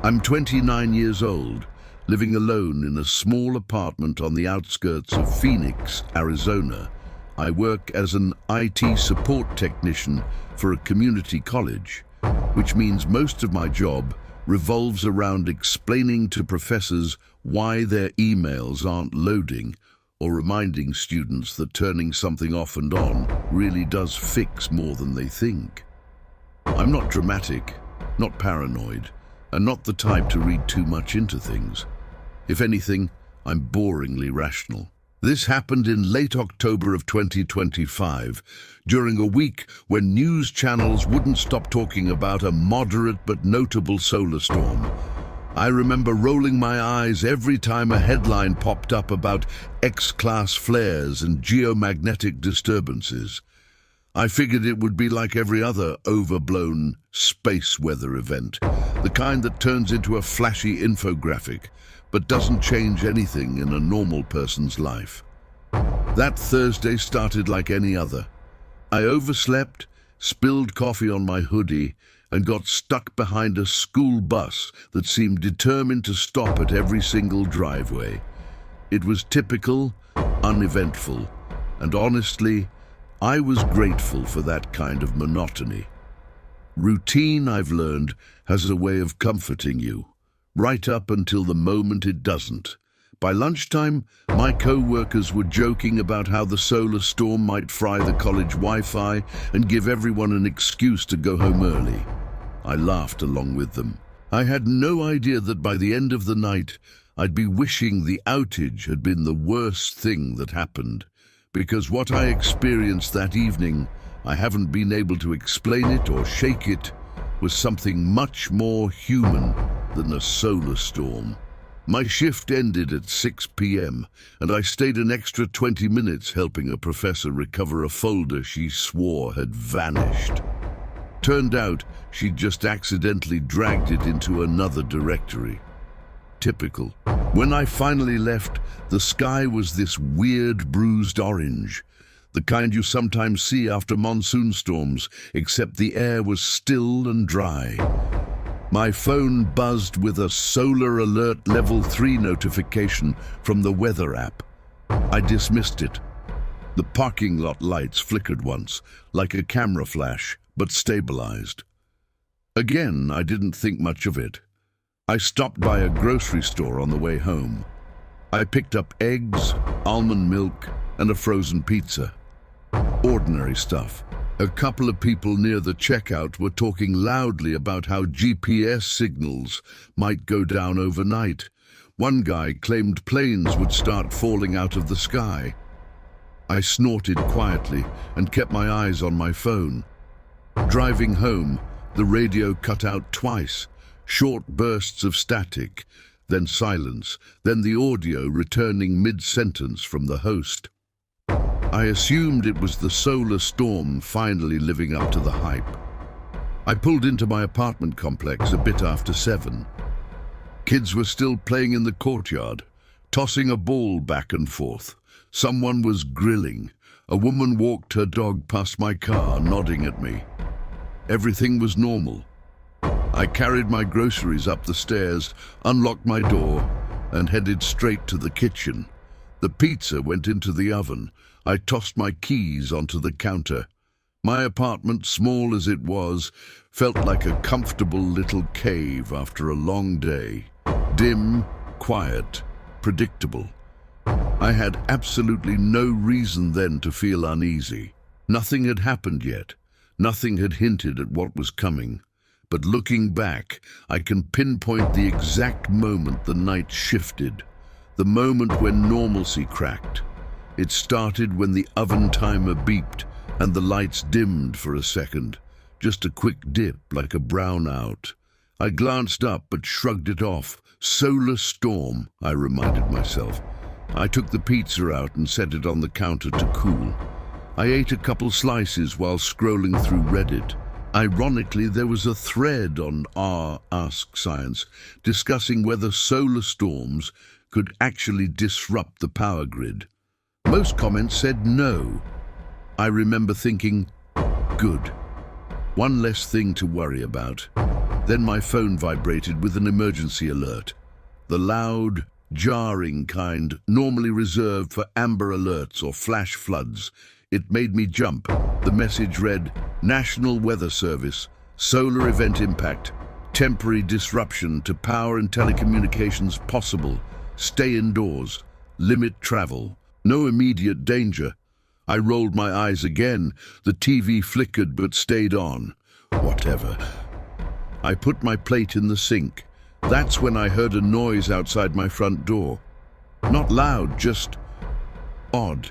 I'm 29 years old, living alone in a small apartment on the outskirts of Phoenix, Arizona. I work as an IT support technician for a community college, which means most of my job revolves around explaining to professors why their emails aren't loading, or reminding students that turning something off and on really does fix more than they think. I'm not dramatic, not paranoid, and not the type to read too much into things. If anything, I'm boringly rational. This happened in late October of 2025, during a week when news channels wouldn't stop talking about a moderate but notable solar storm. I remember rolling my eyes every time a headline popped up about X-class flares and geomagnetic disturbances. I figured it would be like every other overblown space weather event, the kind that turns into a flashy infographic, but doesn't change anything in a normal person's life. That Thursday started like any other. I overslept, spilled coffee on my hoodie, and got stuck behind a school bus that seemed determined to stop at every single driveway. It was typical, uneventful, and honestly, I was grateful for that kind of monotony. Routine, I've learned, has a way of comforting you, right up until the moment it doesn't. By lunchtime, my co-workers were joking about how the solar storm might fry the college Wi-Fi and give everyone an excuse to go home early. I laughed along with them. I had no idea that by the end of the night, I'd be wishing the outage had been the worst thing that happened, because what I experienced that evening, I haven't been able to explain it or shake it, was something much more human than a solar storm. My shift ended at 6 p.m., and I stayed an extra 20 minutes helping a professor recover a folder she swore had vanished. Turned out she'd just accidentally dragged it into another directory. Typical. When I finally left, the sky was this weird bruised orange, the kind you sometimes see after monsoon storms, except the air was still and dry. My phone buzzed with a solar alert level 3 notification from the weather app. I dismissed it. The parking lot lights flickered once, like a camera flash, but stabilized. Again, I didn't think much of it. I stopped by a grocery store on the way home. I picked up eggs, almond milk, and a frozen pizza. Ordinary stuff. A couple of people near the checkout were talking loudly about how GPS signals might go down overnight. One guy claimed planes would start falling out of the sky. I snorted quietly and kept my eyes on my phone. Driving home, the radio cut out twice, short bursts of static, then silence, then the audio returning mid-sentence from the host. I assumed it was the solar storm finally living up to the hype. I pulled into my apartment complex a bit after 7. Kids were still playing in the courtyard, tossing a ball back and forth. Someone was grilling. A woman walked her dog past my car, nodding at me. Everything was normal. I carried my groceries up the stairs, unlocked my door, and headed straight to the kitchen. The pizza went into the oven. I tossed my keys onto the counter. My apartment, small as it was, felt like a comfortable little cave after a long day. Dim, quiet, predictable. I had absolutely no reason then to feel uneasy. Nothing had happened yet. Nothing had hinted at what was coming. But looking back, I can pinpoint the exact moment the night shifted. The moment when normalcy cracked. It started when the oven timer beeped and the lights dimmed for a second. Just a quick dip, like a brownout. I glanced up but shrugged it off. Solar storm, I reminded myself. I took the pizza out and set it on the counter to cool. I ate a couple slices while scrolling through Reddit. Ironically, there was a thread on r/Ask Science discussing whether solar storms could actually disrupt the power grid. Most comments said no. I remember thinking, good. One less thing to worry about. Then my phone vibrated with an emergency alert. The loud, jarring kind normally reserved for amber alerts or flash floods. It made me jump. The message read, National Weather Service, solar event impact, temporary disruption to power and telecommunications possible. Stay indoors, limit travel. No immediate danger. I rolled my eyes again. The TV flickered but stayed on. Whatever. I put my plate in the sink. That's when I heard a noise outside my front door. Not loud, just odd.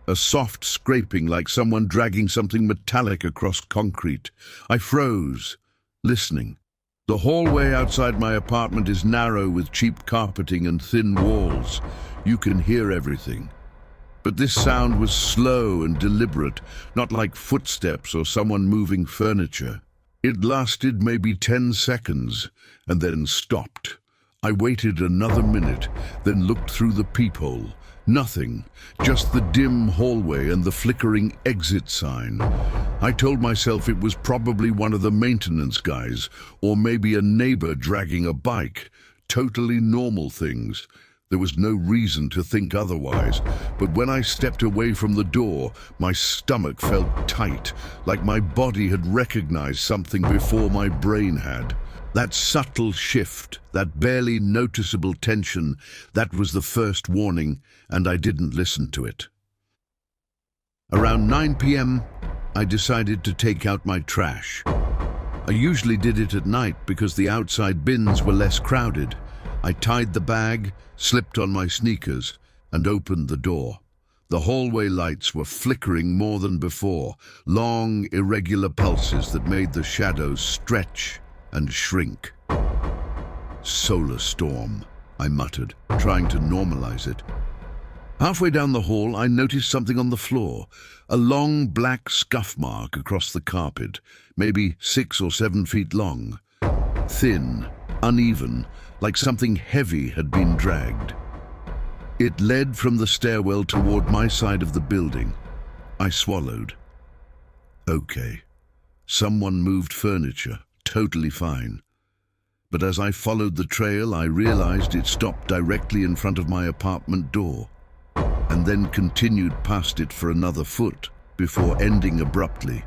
A soft scraping like someone dragging something metallic across concrete. I froze, listening. The hallway outside my apartment is narrow with cheap carpeting and thin walls. You can hear everything. But this sound was slow and deliberate, not like footsteps or someone moving furniture. It lasted maybe 10 seconds and then stopped. I waited another minute, then looked through the peephole. Nothing, just the dim hallway and the flickering exit sign. I told myself it was probably one of the maintenance guys, or maybe a neighbor dragging a bike. Totally normal things. There was no reason to think otherwise, but when I stepped away from the door, my stomach felt tight, like my body had recognized something before my brain had. That subtle shift, that barely noticeable tension, that was the first warning, and I didn't listen to it. Around 9 p.m., I decided to take out my trash. I usually did it at night because the outside bins were less crowded. I tied the bag, slipped on my sneakers, and opened the door. The hallway lights were flickering more than before, long, irregular pulses that made the shadows stretch and shrink. Solar storm, I muttered, trying to normalize it. Halfway down the hall, I noticed something on the floor, a long black scuff mark across the carpet, maybe 6 or 7 feet long. Thin, uneven, like something heavy had been dragged. It led from the stairwell toward my side of the building. I swallowed. Okay. Someone moved furniture, totally fine. But as I followed the trail, I realized it stopped directly in front of my apartment door, and then continued past it for another foot, before ending abruptly,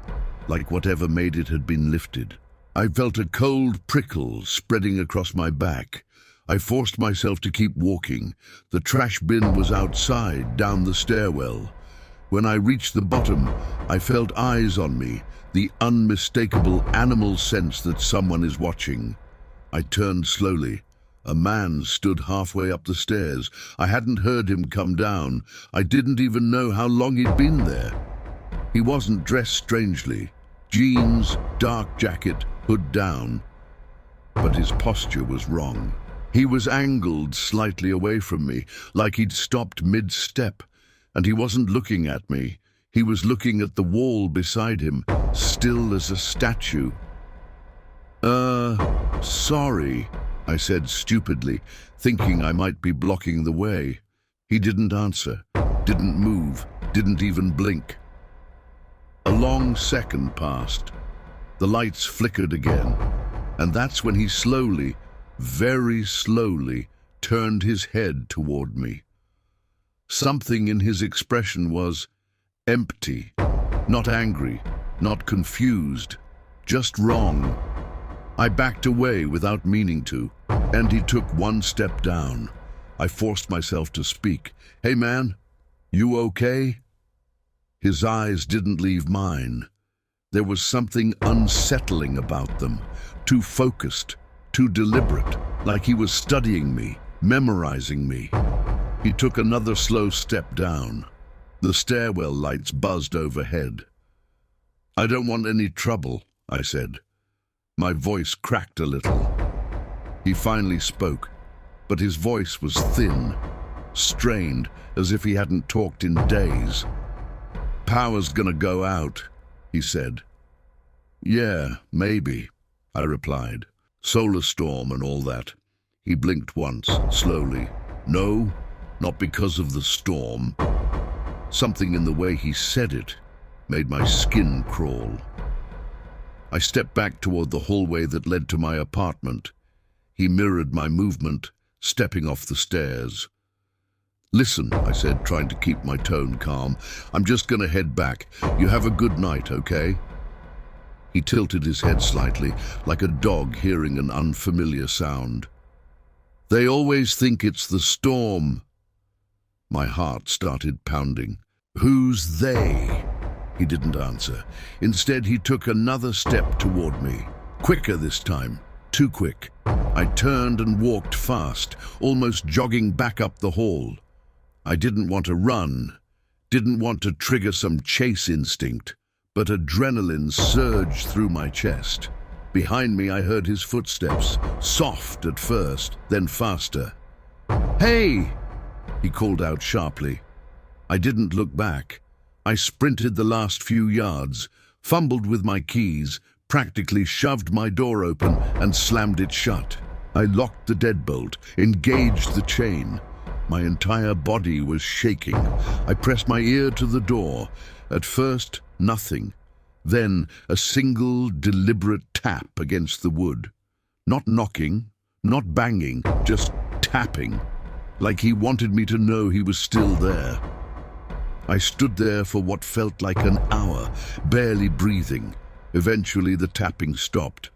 like whatever made it had been lifted. I felt a cold prickle spreading across my back. I forced myself to keep walking. The trash bin was outside, down the stairwell. When I reached the bottom, I felt eyes on me, the unmistakable animal sense that someone is watching. I turned slowly. A man stood halfway up the stairs. I hadn't heard him come down. I didn't even know how long he'd been there. He wasn't dressed strangely. Jeans, dark jacket, hood down. But his posture was wrong. He was angled slightly away from me, like he'd stopped mid-step, and he wasn't looking at me. He was looking at the wall beside him, still as a statue. Sorry, I said stupidly, thinking I might be blocking the way. He didn't answer, didn't move, didn't even blink. A long second passed. The lights flickered again, and that's when he slowly, very slowly, turned his head toward me. Something in his expression was empty, not angry, not confused, just wrong. I backed away without meaning to, and he took one step down. I forced myself to speak. "Hey man, you okay?" His eyes didn't leave mine. There was something unsettling about them, too focused, too deliberate, like he was studying me, memorizing me. He took another slow step down. The stairwell lights buzzed overhead. "I don't want any trouble," I said. My voice cracked a little. He finally spoke, but his voice was thin, strained, as if he hadn't talked in days. "Power's gonna go out," he said. "Yeah, maybe," I replied. "Solar storm and all that." He blinked once, slowly. "No, not because of the storm." Something in the way he said it made my skin crawl. I stepped back toward the hallway that led to my apartment. He mirrored my movement, stepping off the stairs. "Listen," I said, trying to keep my tone calm. "I'm just gonna head back. You have a good night, okay?" He tilted his head slightly, like a dog hearing an unfamiliar sound. "They always think it's the storm." My heart started pounding. "Who's they?" He didn't answer. Instead, he took another step toward me. Quicker this time. Too quick. I turned and walked fast, almost jogging back up the hall. I didn't want to run, didn't want to trigger some chase instinct, but adrenaline surged through my chest. Behind me, I heard his footsteps, soft at first, then faster. "Hey!" he called out sharply. I didn't look back. I sprinted the last few yards, fumbled with my keys, practically shoved my door open and slammed it shut. I locked the deadbolt, engaged the chain. My entire body was shaking. I pressed my ear to the door. At first, nothing. Then, a single, deliberate tap against the wood. Not knocking, not banging, just tapping, like he wanted me to know he was still there. I stood there for what felt like an hour, barely breathing. Eventually, the tapping stopped.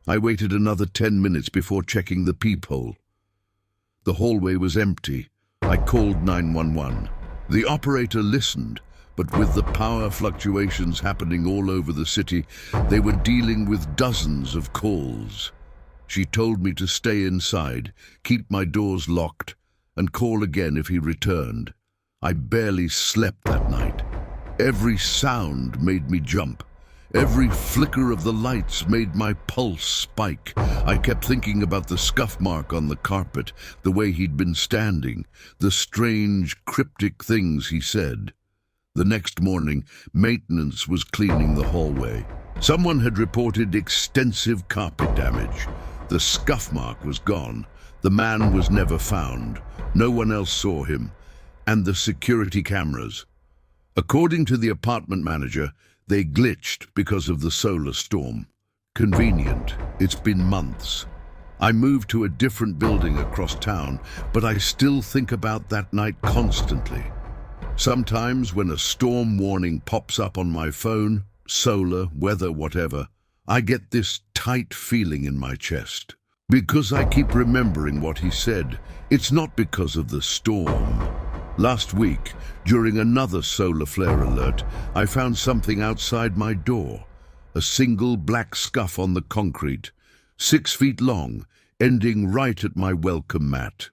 I waited another 10 minutes before checking the peephole. The hallway was empty. I called 911. The operator listened, but with the power fluctuations happening all over the city, they were dealing with dozens of calls. She told me to stay inside, keep my doors locked, and call again if he returned. I barely slept that night. Every sound made me jump. Every flicker of the lights made my pulse spike. I kept thinking about the scuff mark on the carpet, the way he'd been standing, the strange, cryptic things he said. The next morning, maintenance was cleaning the hallway. Someone had reported extensive carpet damage. The scuff mark was gone. The man was never found. No one else saw him. And the security cameras. According to the apartment manager, they glitched because of the solar storm. Convenient. It's been months. I moved to a different building across town, but I still think about that night constantly. Sometimes when a storm warning pops up on my phone, solar, weather, whatever, I get this tight feeling in my chest. Because I keep remembering what he said. It's not because of the storm. Last week, during another solar flare alert, I found something outside my door. A single black scuff on the concrete, 6 feet long, ending right at my welcome mat.